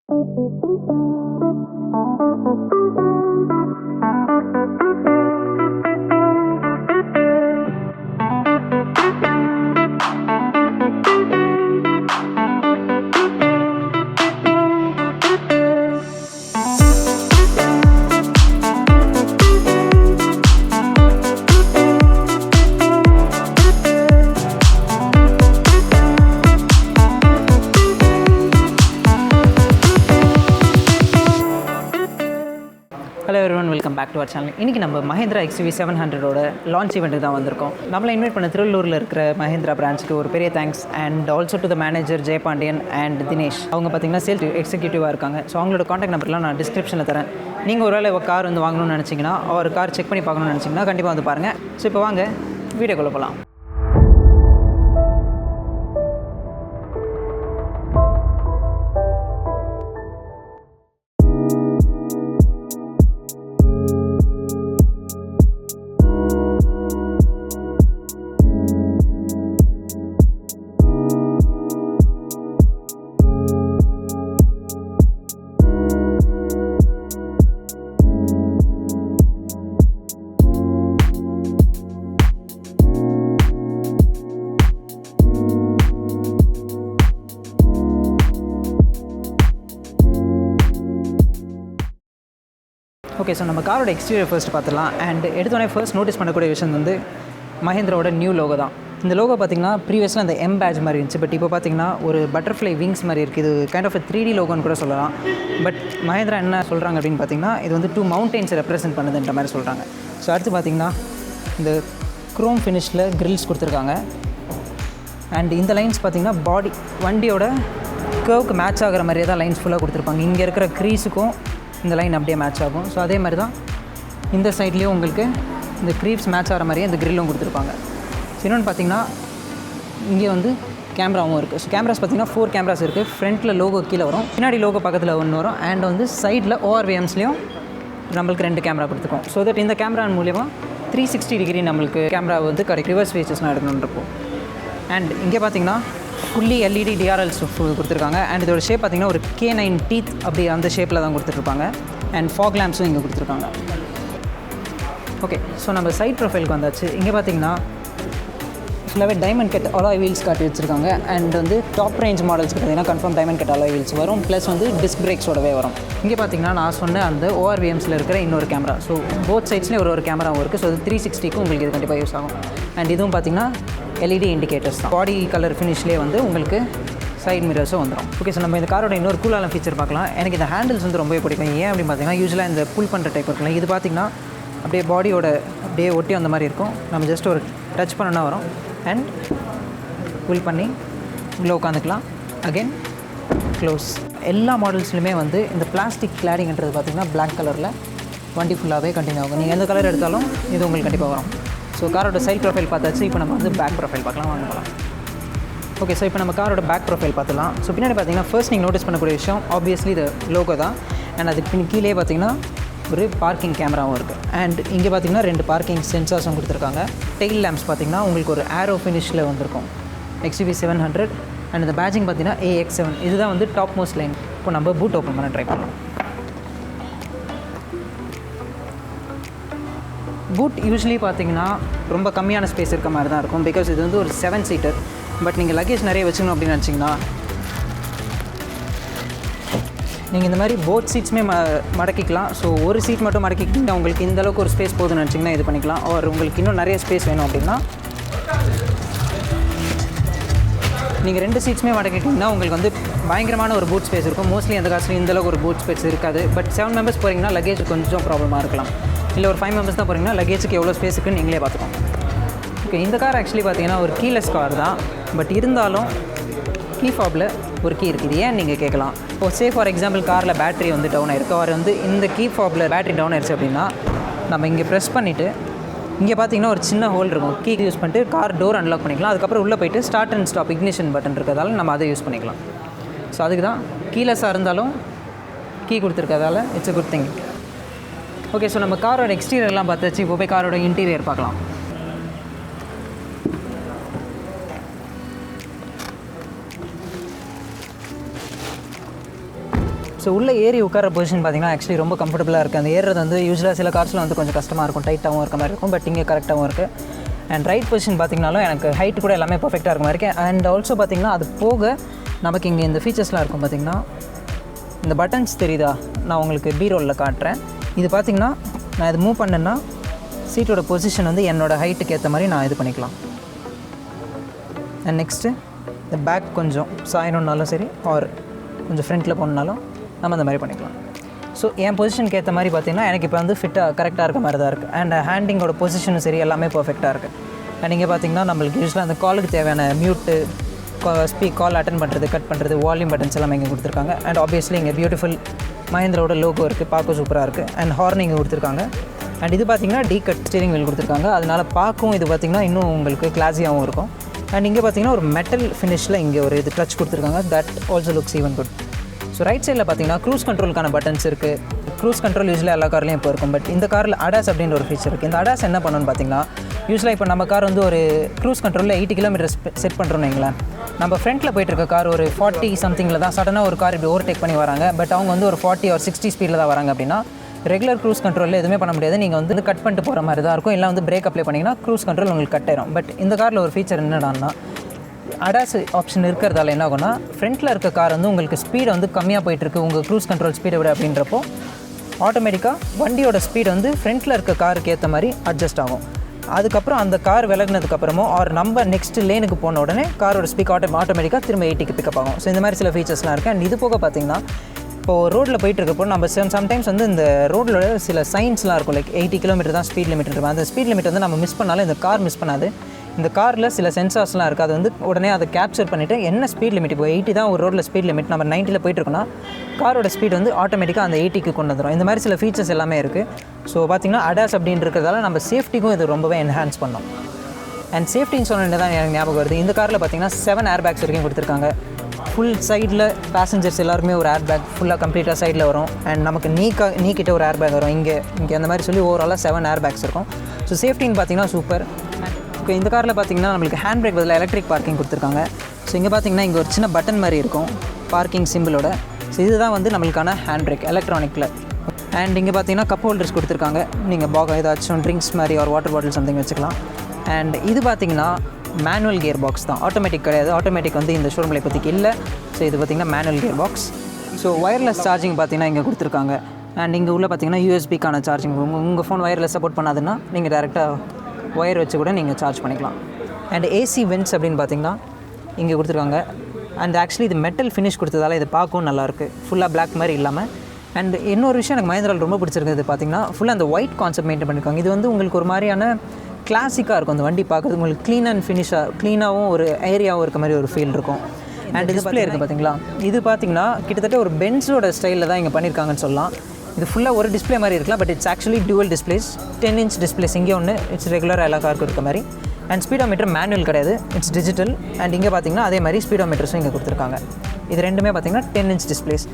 Hello everyone, welcome back to our channel. இன்னைக்கு நம்ம Mahindra XUV 700ஓட launch ஈவெண்ட்டுக்கு தான் வந்திருக்கோம். நம்மளை இன்வைட் பண்ண திருவள்ளூரில் இருக்கிற Mahindra பிரான்ச்சுக்கு ஒரு பெரிய thanks and also to the manager Jayapandian and Dinesh. அவங்க பார்த்தீங்கன்னா சேல்ஸ் எக்ஸிக்யூட்டிவாக இருக்காங்க. ஸோ அவங்களோட காண்டாக்ட் நம்பர்லாம் நான் டிஸ்கிரிப்ஷனில் தரேன். நீங்கள் ஒரு வேளை கார் வந்து வாங்கணும்னு நினச்சிங்கன்னா ஒரு கார் செக் பண்ணி பார்க்கணும்னு நினச்சிங்கன்னா கண்டிப்பாக வந்து பாருங்கள். ஸோ இப்போ வாங்க வீடியோக்குள்ளே போகலாம். ஓகே, ஸோ நம்ம காரோட எக்ஸ்டீரியர் ஃபர்ஸ்ட் பார்த்துலாம். அண்ட் எடுத்தோடனே ஃபர்ஸ்ட் நோட்டீஸ் பண்ணக்கூடிய விஷயம் வந்து மஹிந்திராவோட நியூ லோகோ தான். இந்த லோகோ பார்த்திங்கன்னா ப்ரீவியஸில் அந்த எம் பேட்ச் மாதிரி இருந்துச்சு. பட் இப்போ பார்த்திங்கன்னா ஒரு பட்டர்ஃப்ளை விங்ஸ் மாதிரி இருக்குது. இது கைண்ட் ஆஃப் 3D லோகோன்னு கூட சொல்லலாம். பட் மஹிந்திரா என்ன சொல்கிறாங்க அப்படின்னு பார்த்திங்கன்னா இது வந்து 2 மவுண்டெயின்ஸ் ரெப்ரசென்ட் பண்ணுதுன்ற மாதிரி சொல்கிறாங்க. ஸோ அடுத்து பார்த்திங்கன்னா இந்த க்ரோம் ஃபினிஷில் கிரில்ஸ் கொடுத்துருக்காங்க. அண்ட் இந்த லைன்ஸ் பார்த்திங்கன்னா பாடி வண்டியோட கர்வுக்கு மேட்ச் ஆகிற மாதிரியே தான் லைன்ஸ் ஃபுல்லாக கொடுத்துருப்பாங்க. இங்கே இருக்கிற க்ரீஸுக்கும் இந்த லைன் அப்படியே மேட்ச் ஆகும். ஸோ அதே மாதிரி தான் இந்த சைட்லேயும் உங்களுக்கு இந்த க்ரீப்ஸ் மேட்ச் ஆகிற மாதிரியே இந்த கிரில்லும் கொடுத்துருப்பாங்க. ஸோ இன்னொன்று பார்த்திங்கன்னா இங்கே வந்து கேமராவும் இருக்குது. ஸோ கேமராஸ் பார்த்திங்கன்னா 4 கேமராஸ் இருக்குது. ஃப்ரண்ட்டில் லோகோ கீழே வரும், பின்னாடி லோகோ பக்கத்தில் ஒன்று வரும். அண்ட் வந்து சைடில் ORVMஸ்லேயும் நம்மளுக்கு 2 கேமரா கொடுத்துருக்கோம். ஸோ தட் இந்த கேமரா மூலிமா 360 டிகிரி நம்மளுக்கு கேமரா வந்து கிடைக்கும். ரிவர்ஸ் ஃபேஸஸ்லாம் எடுக்கணுன்றப்போ. அண்ட் இங்கே பார்த்திங்கன்னா ஃபுல்லி LED DRLs கொடுத்துருக்காங்க. அண்ட் இதோட ஷேப் பார்த்திங்கன்னா ஒரு K9 டீத் அப்படி அந்த ஷேப்பில் தான் கொடுத்துட்ருப்பாங்க. அண்ட் ஃபாக் லேம்ப்ஸும் இங்கே கொடுத்துருக்காங்க. ஓகே, ஸோ நம்ம சைட் ப்ரொஃபைலுக்கு வந்தாச்சு. இங்கே பார்த்திங்கன்னா ஃபுல்லாகவே டைமண்ட் கட் அலாய் வீல்ஸ் காட்டி வச்சுருக்காங்க. அண்ட் வந்து டாப் ரேஞ்ச் மாடல்ஸ்க்கு பார்த்திங்கன்னா confirm diamond cut alloy wheels வரும். ப்ளஸ் வந்து டிஸ்க் பிரேக்ஸோடவே வரும். இங்கே பார்த்திங்கன்னா நான் சொன்ன அந்த ORVMஸில் இருக்கிற இன்னொரு கேமரா. ஸோ போத் சைட்ஸ்லேயும் ஒரு கேமராவும் இருக்குது. ஸோ அது 360க்கு உங்களுக்கு இது கண்டிப்பாக யூஸ் ஆகும். அண்ட் இதுவும் பார்த்திங்கன்னா LED இண்டிகேட்டர்ஸ் தான். பாடி கலர் ஃபினிஷ்லேயே வந்து உங்களுக்கு சைட் மிரர்ஸும் வந்துடும். ஓகே, ஸோ நம்ம இந்த காரோட இன்னொரு கூலான ஃபீச்சர் பார்க்கலாம். எனக்கு இந்த ஹேண்டில்ஸ் வந்து ரொம்பவே பிடிக்கும். ஏன் அப்படின்னு பார்த்தீங்கன்னா யூஸ்வலாக இந்த புல் பண்ணுற டைப் இருக்கலாம். இது பார்த்திங்கன்னா அப்படியே பாடியோட அப்படியே ஒட்டி அந்த மாதிரி இருக்கும். நம்ம ஜஸ்ட் ஒரு டச் பண்ணனா வரும். அண்ட் புல் பண்ணி உள்ளே உட்காந்துக்கலாம். Again close. எல்லா மாடல்ஸ்லையுமே வந்து இந்த பிளாஸ்டிக் கிளாடிங்கிறது பார்த்திங்கன்னா பிளாக் கலரில் வண்டி ஃபுல்லாகவே கண்டினியூ ஆகும். நீங்கள் எந்த கலர் எடுத்தாலும் இது உங்களுக்கு கண்டிப்பாக வரும். ஸோ காரோட சைட் ப்ரொஃபைல் பார்த்தாச்சு. இப்போ நம்ம வந்து பேக் ப்ரொஃபைல் பார்க்கலாம், வாங்க போகலாம். ஓகே, ஸோ இப்போ நம்ம காரோட பேக் ப்ரொஃபைல் பார்த்துலாம். ஸோ பின்னாடி பார்த்தீங்கன்னா ஃபர்ஸ்ட் நீங்கள் நோட்டீஸ் பண்ணக்கூடிய விஷயம் ஆப்வியஸ்லி இது லோகோ தான். அண்ட் அதுக்கு கீழே பார்த்தீங்கன்னா ஒரு பார்க்கிங் கேமராவும் இருக்குது. அண்ட் இங்கே பார்த்தீங்கன்னா 2 பார்க்கிங் சென்சார்ஸும் கொடுத்துருக்காங்க. டெயில் லேம்ப்ஸ் பார்த்தீங்கன்னா உங்களுக்கு ஒரு ஆரோ ஃபினிஷில் வந்திருக்கும் XUV 700. அண்ட் இந்த பேட்சிங் பார்த்தீங்கன்னா AX7. இதுதான் வந்து டாப் மோஸ்ட் லைன். இப்போ நம்ம பூட் ஓப்பன் பண்ண ட்ரை பண்ணலாம். பூட் யூஸ்வலி பார்த்தீங்கன்னா ரொம்ப கம்மியான ஸ்பேஸ் இருக்க மாதிரி தான் இருக்கும். பிகாஸ் இது வந்து ஒரு 7 சீட்டர். பட் நீங்கள் லக்கேஜ் நிறைய வச்சுக்கணும் அப்படின்னு நினச்சிங்கன்னா நீங்கள் இந்த மாதிரி போத் சீட்ஸுமே மடக்கிக்கலாம். ஸோ ஒரு சீட் மட்டும் மடக்கிக்கிட்டிங்கன்னா உங்களுக்கு இந்தளவுக்கு ஒரு ஸ்பேஸ் போதுன்னு நினச்சிங்கன்னா இது பண்ணிக்கலாம். ஒரு உங்களுக்கு இன்னும் நிறைய ஸ்பேஸ் வேணும் அப்படின்னா நீங்கள் 2 சீட்ஸுமே மடக்கிட்டிங்கன்னா உங்களுக்கு வந்து பயங்கரமான ஒரு பூட் ஸ்பேஸ் இருக்கும். மோஸ்ட்லி அந்த காசுலையும் இந்தளவுக்கு ஒரு பூட் ஸ்பேஸ் இருக்காது. பட் 7 மெம்பர்ஸ் போகிறீங்கன்னா லக்கேஜ் கொஞ்சம் ப்ராப்ளமாக இருக்கலாம். இல்லை ஒரு 5 மெம்பர்ஸ் தான் போகிறீங்கன்னா லக்கேஜுக்கு எவ்வளோ ஸ்பேஸ் இருக்குன்னு நீங்களே பார்த்துக்கோங்க. ஓகே, இந்த கார் ஆக்சுவலி பார்த்தீங்கன்னா ஒரு கீலெஸ் கார் தான். பட் இருந்தாலும் கீ ஃபாபில் ஒரு கீ இருக்குது. ஏன் நீங்கள் கேட்கலாம். இப்போ சே ஃபார் எக்ஸாம்பிள் காரில் பேட்டரி வந்து டவுன் ஆகிருக்கு. அவர் வந்து இந்த கீ ஃபாபில் பேட்டரி டவுன் ஆயிடுச்சு அப்படின்னா நம்ம இங்கே ப்ரெஸ் பண்ணிவிட்டு இங்கே பார்த்தீங்கன்னா ஒரு சின்ன ஹோல் இருக்கும். கீ யூஸ் பண்ணிட்டு கார் டோர் அன்லாக் பண்ணிக்கலாம். அதுக்கப்புறம் உள்ளே போய்ட்டு start and stop ignition button இருக்கிறதால நம்ம அதை யூஸ் பண்ணிக்கலாம். ஸோ அதுக்கு தான் கீலெஸ்ஸாக இருந்தாலும் கீ கொடுத்துருக்கதால it's a good thing. Okay, so நம்ம காரோட எக்ஸ்டீரியர்லாம் பார்த்தாச்சு. இப்போ போய் காரோட இன்டீரியர் பார்க்கலாம். ஸோ உள்ளே ஏறி உட்கார பொசிஷன் பார்த்திங்கன்னா ஆக்சுவலி ரொம்ப கம்ஃபர்டபுளாக இருக்குது. அந்த ஏறுறது வந்து யூஸ்வலாக சில கார்ஸில் வந்து கொஞ்சம் கஷ்டமாக இருக்கும், டைட்டாகவும் இருக்க மாதிரி இருக்கும். பட் இங்கே கரெக்டாகவும் இருக்குது. அண்ட் ரைட் பொசிஷன் பார்த்திங்கனாலும் எனக்கு ஹைட் கூட எல்லாமே பர்ஃபெக்டாக இருக்க மாதிரி இருக்குது. அண்ட் ஆல்சோ பார்த்திங்கன்னா அது போக நமக்கு இங்கே இந்த ஃபீச்சர்ஸ்லாம் இருக்கும். பார்த்திங்கன்னா இந்த பட்டன்ஸ் தெரியுதா, நான் உங்களுக்கு பி ரோலில் காட்டுறேன். இது பார்த்திங்கன்னா நான் இது மூவ் பண்ணேன்னா சீட்டோட பொசிஷன் வந்து என்னோடய ஹைட்டுக்கு ஏற்ற மாதிரி நான் இது பண்ணிக்கலாம். அண்ட் நெக்ஸ்ட்டு இந்த பேக் கொஞ்சம் சாயணுன்னாலும் சரி, ஆர் கொஞ்சம் ஃப்ரண்ட்டில் போனாலும் நம்ம அந்த மாதிரி பண்ணிக்கலாம். ஸோ என் பொசிஷனுக்கு ஏற்ற மாதிரி பார்த்திங்கன்னா எனக்கு இப்போ வந்து ஃபிட்டாக கரெக்டாக இருக்க மாதிரி தான் இருக்குது. அண்ட் ஹேண்டிங்கோட பொசிஷனும் சரி எல்லாமே பர்ஃபெக்டாக இருக்குது. அண்ட் இங்கே பார்த்திங்கன்னா நம்மளுக்கு யூஸ்வலாக அந்த காலுக்கு தேவையான மியூட்டு, கால் அட்டன் பண்ணுறது, கட் பண்ணுறது, வால்யூம் பட்டன்ஸ் எல்லாமே இங்கே கொடுத்துருக்காங்க. அண்ட் ஆப்வியஸ்லி இங்கே பியூட்டிஃபுல் மஹிந்திராவோட லோகோ இருக்குது, பார்க்க சூப்பராக இருக்குது. அண்ட் ஹார்ன் இங்கே கொடுத்துருக்காங்க. அண்ட் இது பார்த்திங்கன்னா கட் ஸ்டீரிங் வீல் கொடுத்துருக்காங்க. அதனால் பார்க்கவும் இது பார்த்திங்கன்னா இன்னும் உங்களுக்கு கிளாஸியாகவும் இருக்கும். அண்ட் இங்கே பார்த்திங்கன்னா ஒரு மெட்டல் ஃபினிஷில் இங்கே ஒரு இது டச் கொடுத்துருக்காங்க. That also looks even good. So right சைடில் பார்த்திங்கன்னா க்ரூஸ் கண்ட்ரோலுக்கான பட்டன்ஸ் இருக்குது. க்ரூஸ் கண்ட்ரோல் யூஸ்வலாக எல்லா கார்லையும் இப்போ இருக்கும். பட் இந்த காரில் அடாஸ் அப்படின்ற ஒரு ஃபீச்சர் இருக்குது. இந்த அடாஸ் என்ன பண்ணணும்னு பார்த்திங்கன்னா, யூஸ்வலாக இப்போ நம்ம கார் வந்து ஒரு க்ரூஸ் கண்ட்ரோலில் 80 கிலோமீட்டர்ஸ் செட் பண்ணுறோன்னு வைங்களேன். நம்ம ஃப்ரண்ட்டில் போயிட்டுருக்க கார் ஒரு 40 சம்திங்கில் தான் சடனாக ஒரு கார் இப்படி ஓவர்டேக் பண்ணி வராங்க. பட் அவங்க வந்து ஒரு 40 or 60 ஸ்பீடில் தான் வராங்க அப்படின்னா ரெகுலர் க்ரூஸ் கண்ட்ரோலில் எதுவுமே பண்ண முடியாது. நீங்கள் வந்து கட் பண்ணிட்டு போகிற மாதிரி தான் இருக்கும். இல்லை வந்து பிரேக் அப்ளை பண்ணிங்கன்னா க்ரூஸ் கண்ட்ரோல் உங்களுக்கு கட் ஆயிரும். பட் இந்த காரில் ஒரு ஃபீச்சர் என்னடான்னா, அடாஸ் ஆப்ஷன் இருக்கிறதால என்ன ஆகும்னா, ஃப்ரண்ட்டில் இருக்க கார் வந்து உங்களுக்கு ஸ்பீடு வந்து கம்மியாக போயிட்டுருக்கு உங்கள் க்ரூஸ் கண்ட்ரோல் ஸ்பீடை விட அப்படின்றப்போ ஆட்டோமேட்டிக்காக வண்டியோட ஸ்பீடு வந்து ஃப்ரண்ட்டில் இருக்க காருக்கு ஏற்ற மாதிரி அட்ஜஸ்ட் ஆகும். அதுக்கப்புறம் அந்த கார் விலகினதுக்கப்புறமோ ஆர் நம்ம நெக்ஸ்ட் லேனுக்கு போன உடனே காரோட ஸ்பீக் ஆட்டோமேட்டிக்காக திரும்ப 80க்கு பிக்கப் ஆகும். ஸோ இந்த மாதிரி சில ஃபீச்சர்ஸ்லாம் இருக்குது. அண்ட் இது போக பார்த்திங்கன்னா, இப்போது ரோட்டில் போயிட்டு இருக்கப்போ நம்ம சம்டைம்ஸ் வந்து இந்த ரோட்டில் சில சைன்ஸ்லாம் இருக்கும். லைக் 80 கிலோமீட்டர் தான் ஸ்பீட் லிமிட் இருக்கும். அந்த ஸ்பீட் லிமிட் வந்து நம்ம மிஸ் பண்ணாலும் இந்த கார் மிஸ் பண்ணாது. இந்த காரில் சில சென்சார்ஸ்லாம் இருக்குது. அது வந்து உடனே அதை கேப்சர் பண்ணிவிட்டு என்ன ஸ்பீட் லிமிட், இப்போ 80 தான் ஒரு ரோட்டில் ஸ்பீட் லிமிட், நம்ம 90ல் போயிட்டுருக்கோன்னா காரோட ஸ்பீட் வந்து ஆட்டோமேட்டிக்காக அந்த 80க்கு கொண்டு வந்துடும். இந்த மாதிரி சில ஃபீச்சர்ஸ் எல்லாமே இருக்குது. ஸோ பார்த்திங்கன்னா அடாஸ் அப்படின்னு இருக்கிறதால நம்ம சேஃப்டிக்கும் இது ரொம்பவே என்ஹான்ஸ் பண்ணோம். அண்ட் சேஃப்டின்னு சொன்னது தான் எனக்கு ஞாபகம் வருது. இந்த காரில் பார்த்திங்கன்னா 7 ஏர் பேக்ஸ் வரைக்கும் கொடுத்துருக்காங்க. ஃபுல் சைடில் பேசஞ்சர்ஸ் எல்லாருக்குமே ஒரு ஏர் பேக் ஃபுல்லாக கம்ப்ளீட்டாக சைடில் வரும். அண்ட் நமக்கு நீக்கிட்ட ஒரு ஏர் பேக் வரும். இங்கே அந்த மாதிரி சொல்லி ஓவராலாக 7 ஏர் பேக்ஸ் இருக்கும். ஸோ சேஃப்டின்னு பார்த்திங்கன்னா சூப்பர். இப்போ இந்த காரில் பார்த்திங்கன்னா நம்மளுக்கு ஹேண்ட் பிரேக் பதில் எலக்ட்ரிக் பார்க்கிங் கொடுத்துருக்காங்க. ஸோ இங்கே பார்த்திங்கன்னா இங்கே ஒரு சின்ன பட்டன் மாதிரி இருக்கும் பார்க்கிங் சிம்பிளோட. ஸோ இதுதான் வந்து நம்மளுக்கான ஹேண்ட் பிரேக் எலக்ட்ரானிக்கில். அண்ட் இங்கே பார்த்திங்கன்னா கப் ஹோல்டர்ஸ் கொடுத்துருக்காங்க. நீங்கள் ஏதாச்சும் ட்ரிங்க்ஸ் மாதிரி ஒரு வாட்டர் பாட்டில் சம்திங் வச்சுக்கலாம். அண்ட் இது பார்த்திங்கன்னா மேனுவல் கியர் பாக்ஸ் தான், ஆட்டோமேட்டிக் கிடையாது. ஆட்டோமேட்டிக் வந்து இந்த ஷோரூமில் இப்போதைக்கு இல்லை. ஸோ இது பார்த்திங்கன்னா manual gear box. So wireless charging பார்த்திங்கன்னா இங்கே கொடுத்துருக்காங்க. அண்ட் இங்கே உள்ள பார்த்திங்கன்னா யூஎஸ்பிக்கான சார்ஜிங். உங்கள் ஃபோன் ஒயர்லெஸ் சப்போர்ட் பண்ணாதுன்னா நீங்கள் டேரெக்டாக ஒயர் வச்சு கூட நீங்கள் சார்ஜ் பண்ணிக்கலாம். அண்ட் ஏசி வென்ட்ஸ் அப்படின்னு பார்த்திங்கன்னா இங்கே கொடுத்துருக்காங்க. அண்ட் ஆக்சுவலி இது மெட்டல் ஃபினிஷ் கொடுத்ததால இது பார்க்கவும் நல்லாயிருக்கு, ஃபுல்லாக பிளாக் மாதிரி இல்லாமல். அண்ட் இன்னொரு விஷயம் எனக்கு மஹிந்திராவில் ரொம்ப பிடிச்சிருக்குது பார்த்திங்கன்னா, ஃபுல்லாக அந்த ஒயிட் கான்செப்ட் மெயின்டைன் பண்ணியிருக்காங்க. இது வந்து உங்களுக்கு ஒரு மாதிரியான கிளாசிக்காக இருக்கும். அந்த வண்டி பார்க்குறது உங்களுக்கு க்ளீன் அண்ட் ஃபினிஷாக க்ளீனாகவும் ஒரு ஏரியாவும் இருக்க மாதிரி ஒரு ஃபீல் இருக்கும். அண்ட் டிஸ்பிளே இருக்குது பார்த்திங்களா, இது பார்த்திங்கன்னா கிட்டத்தட்ட ஒரு பென்ஸோட ஸ்டைலில் தான் இங்கே பண்ணியிருக்காங்கன்னு சொல்லலாம். இது ஃபுல்லாக ஒரு டிஸ்பிளே மாதிரி இருக்கலாம். But it's actually dual displays. 10 inch displays இங்கே ஒன்று, இட்ஸ் ரெகுலராக எல்லா காருக்கும் இருக்க மாதிரி. அண்ட் ஸ்பீடோமீட்டர் மேனுவல் கிடையாது, இட்ஸ் டிஜிட்டல். அண்ட் இங்கே பார்த்திங்கன்னா அதே மாதிரி ஸ்பீடோமீட்டர்ஸும் இங்கே கொடுத்துருக்காங்க. இது ரெண்டுமே பார்த்திங்கன்னா 10 inch displays.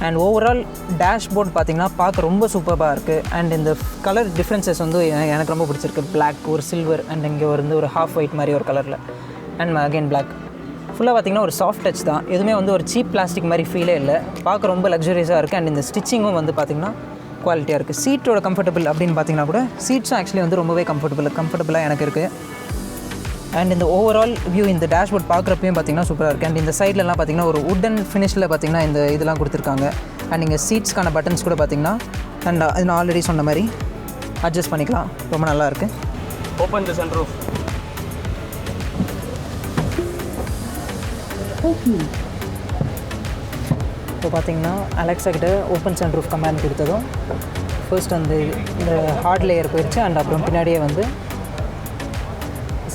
And overall dashboard பார்த்திங்கன்னா பார்க்க ரொம்ப சூப்பராக இருக்குது. அண்ட் இந்த கலர் டிஃப்ரென்சஸ் வந்து எனக்கு ரொம்ப பிடிச்சிருக்கு. பிளாக், ஒரு சில்வர், அண்ட் இங்கே வந்து ஒரு ஹாஃப் ஒயிட் மாதிரி ஒரு கலரில், அண்ட் அகெயின் பிளாக். ஃபுல்லாக பார்த்திங்கன்னா ஒரு சாஃப்ட் டச் தான், எதுவுமே வந்து ஒரு சீப் பிளாஸ்டிக் மாதிரி ஃபீலே இல்லை. பார்க்க ரொம்ப லக்ஸரியஸாக இருக்குது. அண்ட் இந்த ஸ்டிச்சிங்கும் வந்து பார்த்திங்கன்னா குவாலிட்டியாக இருக்குது. சீட்டோட கம்ஃபர்டபுள் அப்படின்னு பார்த்திங்கன்னா கூட சீட்ஸும் ஆக்சுவலி வந்து ரொம்பவே கம்ஃபர்டபுளாக எனக்கு இருக்குது. அண்ட் இந்த ஓவரால் வியூ இந்த டேஷ்போர்ட் பார்க்குறப்பையும் பார்த்திங்கன்னா சூப்பராக இருக்குது. அண்ட் இந்த சைட்லலாம் பார்த்திங்கன்னா ஒரு உட்டன் ஃபினிஷில் பார்த்திங்கன்னா இந்த இதெல்லாம் கொடுத்துருக்காங்க. அண்ட் இங்கே சீட்ஸ்க்கான பட்டன்ஸ் கூட பார்த்திங்கன்னா அண்ட் அது நான் ஆல்ரெடி சொன்ன மாதிரி அட்ஜஸ்ட் பண்ணிக்கலாம், ரொம்ப நல்லா இருக்குது. Open the sunroof. இப்போ பார்த்திங்கன்னா அலெக்ஸா கிட்ட ஓப்பன் சன்ரூஃப் கமாண்ட் கொடுத்ததும் ஃபர்ஸ்ட் வந்து இந்த ஹார்ட் லேயர் போயிடுச்சு. அண்ட் அப்புறம் பின்னாடியே வந்து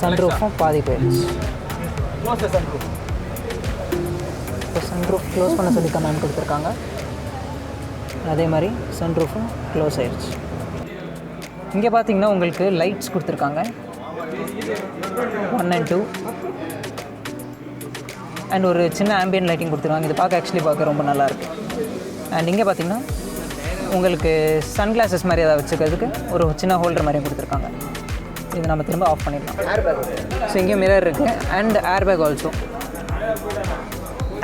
சன்ரூஃபும் பாதி போயிடுச்சு. இப்போ சன்ரூஃப் க்ளோஸ் பண்ண சொல்லி கமாண்ட் கொடுத்துருக்காங்க. அதே மாதிரி சன்ரூஃபும் க்ளோஸ் ஆயிடுச்சு. இங்கே பார்த்திங்கன்னா உங்களுக்கு லைட்ஸ் கொடுத்துருக்காங்க 1 and 2. அண்ட் ஒரு சின்ன ஆம்பியன் லைட்டிங் கொடுத்துருக்காங்க. இது பார்க்க ரொம்ப நல்லாயிருக்கு. அண்ட் இங்கே பார்த்திங்கன்னா உங்களுக்கு சன் கிளாஸஸ் மாதிரி ஏதாவது வச்சுக்கிறதுக்கு ஒரு சின்ன ஹோல்டர் மாதிரியும் கொடுத்துருக்காங்க. இது நம்ம திரும்ப ஆஃப் பண்ணிடலாம். ஸோ இங்கேயும் மிரர் இருக்குது and air bag also.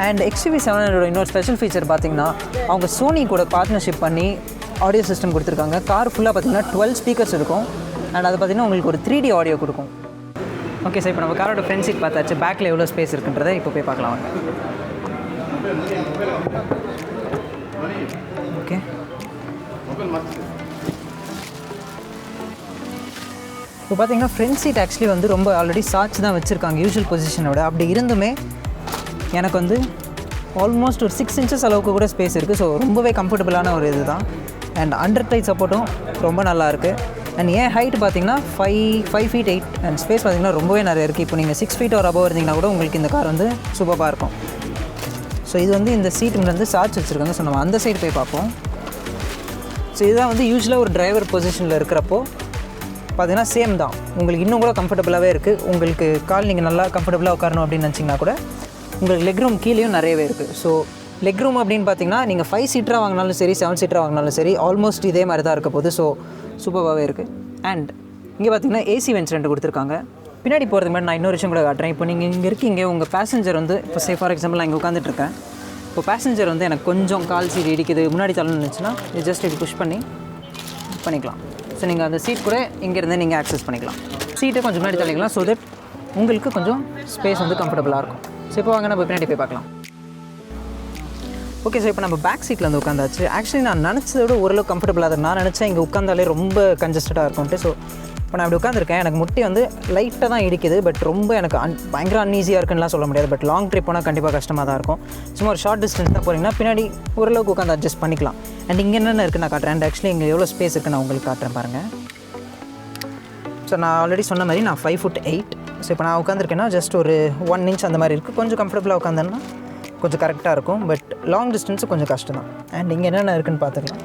And XUV 700 இன்னொரு ஸ்பெஷல் ஃபீச்சர் பார்த்திங்கன்னா அவங்க சோனி கூட பார்ட்னர்ஷிப் பண்ணி ஆடியோ சிஸ்டம் கொடுத்துருக்காங்க. கார் ஃபுல்லாக பார்த்திங்கன்னா 12 ஸ்பீக்கர்ஸ் இருக்கும். அண்ட் அது பார்த்திங்கன்னா உங்களுக்கு ஒரு 3D ஆடியோ கொடுக்கும். ஓகே சார், இப்போ நம்ம காரோட ஃப்ரண்ட் சீட் பார்த்தாச்சு. பேக்கில் எவ்வளோ ஸ்பேஸ் இருக்குன்றதை இப்போ போய் பார்க்கலாம். ஓகே, இப்போ பார்த்தீங்கன்னா ஃப்ரண்ட் சீட் ஆக்சுவலி வந்து ரொம்ப ஆல்ரெடி சாய்ச்சி தான் வச்சுருக்காங்க யூஷுவல் பொசிஷனோட. அப்படி இருந்துமே எனக்கு வந்து ஆல்மோஸ்ட் ஒரு 6 inches அளவுக்கு கூட ஸ்பேஸ் இருக்குது. ஸோ ரொம்பவே கம்ஃபர்டபுளான ஒரு இது தான். அண்ட் அண்டர் டைட் சப்போர்ட்டும் ரொம்ப நல்லாயிருக்கு. அண்ட் ஏன் ஹைட் பார்த்தீங்கன்னா 5 feet 8 அண்ட் ஸ்பேஸ் பார்த்தீங்கன்னா ரொம்பவே நிறைய இருக்குது. இப்போ நீங்கள் 6 feet ஒரு above இருந்தீங்கன்னா கூட உங்களுக்கு இந்த கார் வந்து சூப்பராக இருக்கும். ஸோ இது வந்து இந்த சீட்டு வந்து சாய்ச்சி வச்சுருக்காங்க. ஸோ நம்ம அந்த சைடு போய் பார்ப்போம். ஸோ இதுதான் வந்து யூஸ்வலாக ஒரு டிரைவர் பொசிஷனில் இருக்கிறப்போ பார்த்தீங்கன்னா சேம் தான். உங்களுக்கு இன்னும் கூட கம்ஃபர்டபுளாகவே இருக்குது. உங்களுக்கு கால் நீங்கள் நல்லா கம்ஃபர்டபுளாக உட்காரணும் அப்படின்னு நினச்சிங்கன்னா கூட உங்களுக்கு லெக் ரூம் கீழேயும் நிறையவே இருக்குது. ஸோ லெக் ரூம் அப்படின்னு பார்த்தீங்கன்னா நீங்கள் 5 seater வாங்கினாலும் சரி 7 seater வாங்கினாலும் சரி ஆல்மோஸ்ட் இதே மாதிரி தான் இருக்க போகுது. ஸோ சூப்பராகவே இருக்குது. அண்ட் இங்கே பார்த்தீங்கன்னா ஏசி வென்ட்ஸ் 2 கொடுத்துருக்காங்க. பின்னாடி போகிறதுக்கு முன்னாடி நான் இன்னொரு விஷயம் கூட காட்டுறேன். இப்போ நீங்கள் இங்கே இருக்கீங்க, உங்கள் பேசஞ்சர் வந்து இப்போ ஃபார் எக்ஸாம்பிள் நான் இங்கே உட்காந்துட்ருக்கேன். இப்போ பேசஞ்சர் வந்து எனக்கு கொஞ்சம் கால் சீட் இடிக்குது முன்னாடி தள்ளணும்னு இருந்துச்சுன்னா இது ஜஸ்ட் இப்படி புஷ் பண்ணிக்கலாம். ஸோ நீங்கள் அந்த சீட் கூட இங்கேருந்து நீங்கள் ஆக்சஸ் பண்ணிக்கலாம். சீட்டை கொஞ்சம் முன்னாடி தள்ளிக்கலாம். ஸோ தட் உங்களுக்கு கொஞ்சம் ஸ்பேஸ் வந்து கம்ஃபர்டபுளாக இருக்கும். ஸோ இப்போ வாங்க நம்ம பின்னாடி போய் பார்க்கலாம். ஓகே சார், இப்போ நம்ம பேக் சீட்டில் வந்து உட்காந்தாச்சு. ஆக்சுவலி நான் நினச்சதை விட ஓரளவு கம்ஃபர்டபுளாக தான். நான் நினச்சேன் இங்கே உட்காந்தாலே ரொம்ப கன்ஜஸ்டடாக இருக்கும்ட்டு. ஸோ இப்போ நான் இப்படி உட்காந்துருக்கேன். எனக்கு முட்டி வந்து லைட்டாக தான் இடிக்குது. பட் ரொம்ப எனக்கு பயங்கர அன்ஈஸியாக இருக்குன்னுலாம் சொல்ல முடியாது. பட் லாங் ட்ரிப் போனால் கண்டிப்பாக கஷ்டமாக தான் இருக்கும். சும்மா ஒரு ஷார்ட் டிஸ்டன்ஸ் தான் போகிறீங்கன்னா பின்னாடி ஓரளவுக்கு உட்காந்து அட்ஜஸ்ட் பண்ணிக்கலாம். அண்ட் இங்கே என்னென்ன இருக்குது நான் காட்டுறேன். அண்ட் ஆக்சுவலி இங்கே எவ்வளோ ஸ்பேஸ் இருக்குது நான் உங்களுக்கு காட்டுறேன் பாருங்கள். ஸோ நான் ஆல்ரெடி சொன்ன மாதிரி நான் 5 foot 8. ஸோ இப்போ நான் உட்காந்துருக்கேன்னா ஜஸ்ட் ஒரு 1 inch அந்த மாதிரி இருக்குது. கொஞ்சம் கம்ஃபர்டபுளாக உட்காந்தேன்னா கொஞ்சம் கரெக்டாக இருக்கும். பட் லாங் டிஸ்டன்ஸு கொஞ்சம் கஷ்டம் தான். அண்ட் இங்கே என்னென்ன இருக்குதுன்னு பார்த்துக்கலாம்.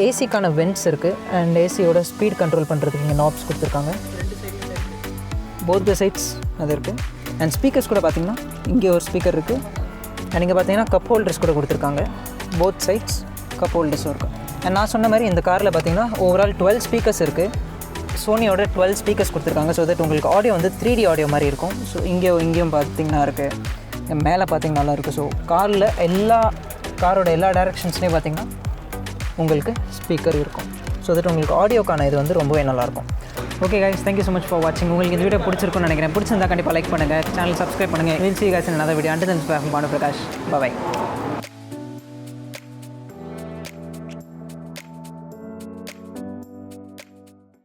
ஏசிக்கான வென்ட்ஸ் இருக்குது. அண்ட் ஏசியோட ஸ்பீட் கண்ட்ரோல் பண்ணுறதுக்கு இங்கே நாப்ஸ் கொடுத்துருக்காங்க. போத் த சைட்ஸ் அது இருக்குது. அண்ட் ஸ்பீக்கர்ஸ் கூட பார்த்திங்கன்னா இங்கே ஒரு ஸ்பீக்கர் இருக்குது. அண்ட் இங்கே பார்த்தீங்கன்னா கப் ஹோல்டர்ஸ் கூட கொடுத்துருக்காங்க. போத் சைட்ஸ் கப் ஹோல்டர்ஸும் இருக்குது. அண்ட் நான் சொன்ன மாதிரி இந்த காரில் பார்த்திங்கன்னா ஓவரால் 12 ஸ்பீக்கர்ஸ் இருக்குது. சோனியோட 12 ஸ்பீக்கர்ஸ் கொடுத்துருக்காங்க. ஸோ தட் உங்களுக்கு ஆடியோ வந்து 3D ஆடியோ மாதிரி இருக்கும். ஸோ இங்கேயும் பார்த்திங்கன்னா இருக்குது. மேலே பார்த்திங்கன்னா நல்லா இருக்குது. ஸோ காரோட எல்லா டைரெக்ஷன்ஸ்லேயும் பார்த்திங்கன்னா உங்களுக்கு ஸ்பீக்கர் இருக்கும். ஸோ தட் உங்களுக்கு ஆடியோக்கான இது வந்து ரொம்பவே நல்லாயிருக்கும். Okay guys, thank you so much for வாட்சிங். உங்களுக்கு இந்த வீடியோ பிடிச்சிருக்குன்னு நினைக்கிறேன். பிடிச்சிருந்தா கண்டிப்பாக லைக் பண்ணுங்கள், சேனல் சப்ஸ்கிரைப் பண்ணுங்கள். Will see you guys in another video. Until then, Bye.